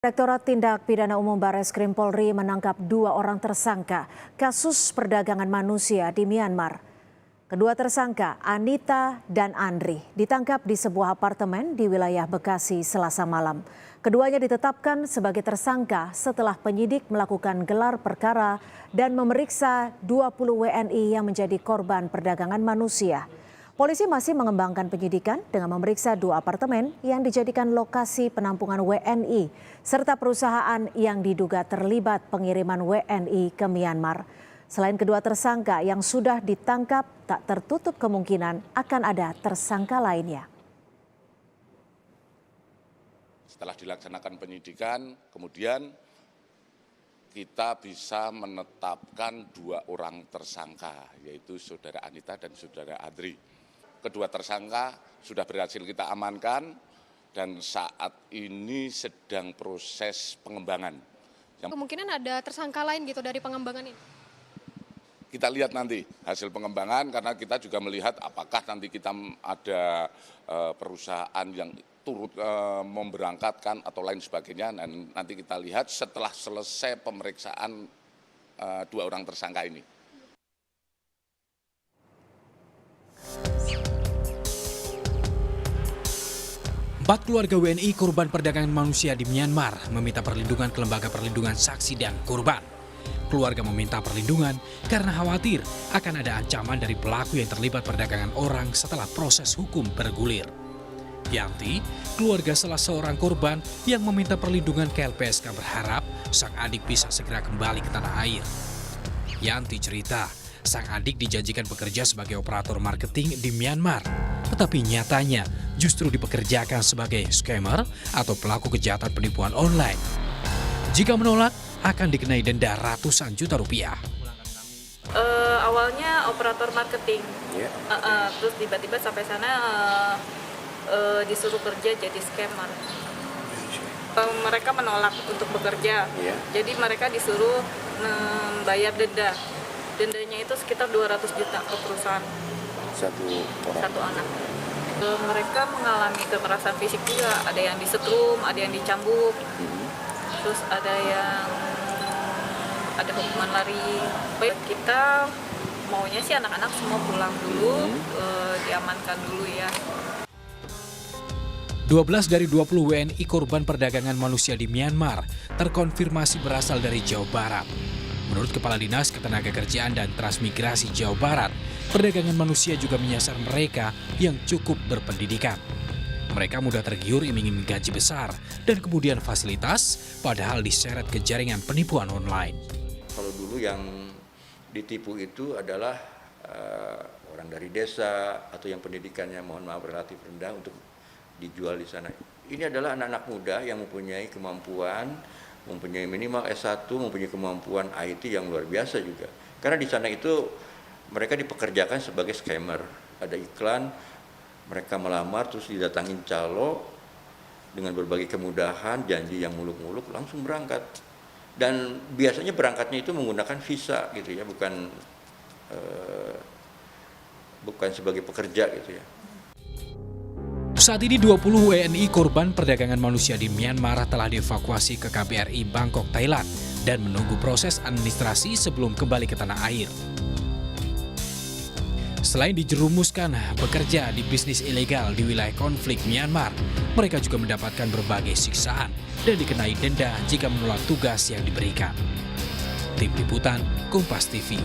Direktorat Tindak Pidana Umum Barreskrim Polri menangkap 2 orang tersangka kasus perdagangan manusia di Myanmar. Kedua tersangka, Anita dan Andri, ditangkap di sebuah apartemen di wilayah Bekasi Selasa malam. Keduanya ditetapkan sebagai tersangka setelah penyidik melakukan gelar perkara dan memeriksa 20 WNI yang menjadi korban perdagangan manusia. Polisi masih mengembangkan penyidikan dengan memeriksa 2 apartemen yang dijadikan lokasi penampungan WNI serta perusahaan yang diduga terlibat pengiriman WNI ke Myanmar. Selain kedua tersangka yang sudah ditangkap, tak tertutup kemungkinan akan ada tersangka lainnya. Setelah dilaksanakan penyidikan, kemudian kita bisa menetapkan 2 orang tersangka, yaitu Saudara Anita dan Saudara Andri. Kedua tersangka sudah berhasil kita amankan dan saat ini sedang proses pengembangan. Kemungkinan ada tersangka lain gitu dari pengembangan ini? Kita lihat nanti hasil pengembangan karena kita juga melihat apakah nanti kita ada perusahaan yang turut memberangkatkan atau lain sebagainya. Dan nanti kita lihat setelah selesai pemeriksaan 2 orang tersangka ini. 4 keluarga WNI korban perdagangan manusia di Myanmar meminta perlindungan ke Lembaga Perlindungan Saksi dan Korban. Keluarga meminta perlindungan karena khawatir akan ada ancaman dari pelaku yang terlibat perdagangan orang setelah proses hukum bergulir. Yanti, keluarga salah seorang korban yang meminta perlindungan ke LPSK berharap sang adik bisa segera kembali ke tanah air. Yanti cerita, sang adik dijanjikan bekerja sebagai operator marketing di Myanmar, tetapi nyatanya justru dipekerjakan sebagai scammer atau pelaku kejahatan penipuan online. Jika menolak, akan dikenai denda ratusan juta rupiah. Awalnya operator marketing, terus tiba-tiba sampai sana disuruh kerja jadi scammer. Mereka menolak untuk bekerja, jadi mereka disuruh membayar denda. Dendanya itu sekitar 200 juta ke perusahaan. Satu anak. Mereka mengalami kekerasan fisik juga, ada yang disetrum, ada yang dicambuk, terus ada hukuman lari. Baik, kita maunya sih anak-anak semua pulang dulu, diamankan dulu ya. 12 dari 20 WNI korban perdagangan manusia di Myanmar terkonfirmasi berasal dari Jawa Barat. Menurut Kepala Dinas Ketenagakerjaan dan Transmigrasi Jawa Barat, perdagangan manusia juga menyasar mereka yang cukup berpendidikan. Mereka mudah tergiur iming-iming gaji besar dan kemudian fasilitas, padahal diseret ke jaringan penipuan online. Kalau dulu yang ditipu itu adalah orang dari desa atau yang pendidikannya mohon maaf relatif rendah untuk dijual di sana. Ini adalah anak-anak muda yang mempunyai kemampuan, mempunyai minimal S1, mempunyai kemampuan IT yang luar biasa juga. Karena di sana itu mereka dipekerjakan sebagai scammer. Ada iklan, mereka melamar terus didatangin calo dengan berbagai kemudahan, janji yang muluk-muluk langsung berangkat. Dan biasanya berangkatnya itu menggunakan visa gitu ya, bukan sebagai pekerja gitu ya. Saat ini 20 WNI korban perdagangan manusia di Myanmar telah dievakuasi ke KBRI Bangkok, Thailand dan menunggu proses administrasi sebelum kembali ke tanah air. Selain dijerumuskan bekerja di bisnis ilegal di wilayah konflik Myanmar, mereka juga mendapatkan berbagai siksaan dan dikenai denda jika menolak tugas yang diberikan. Tim Liputan, Kompas TV.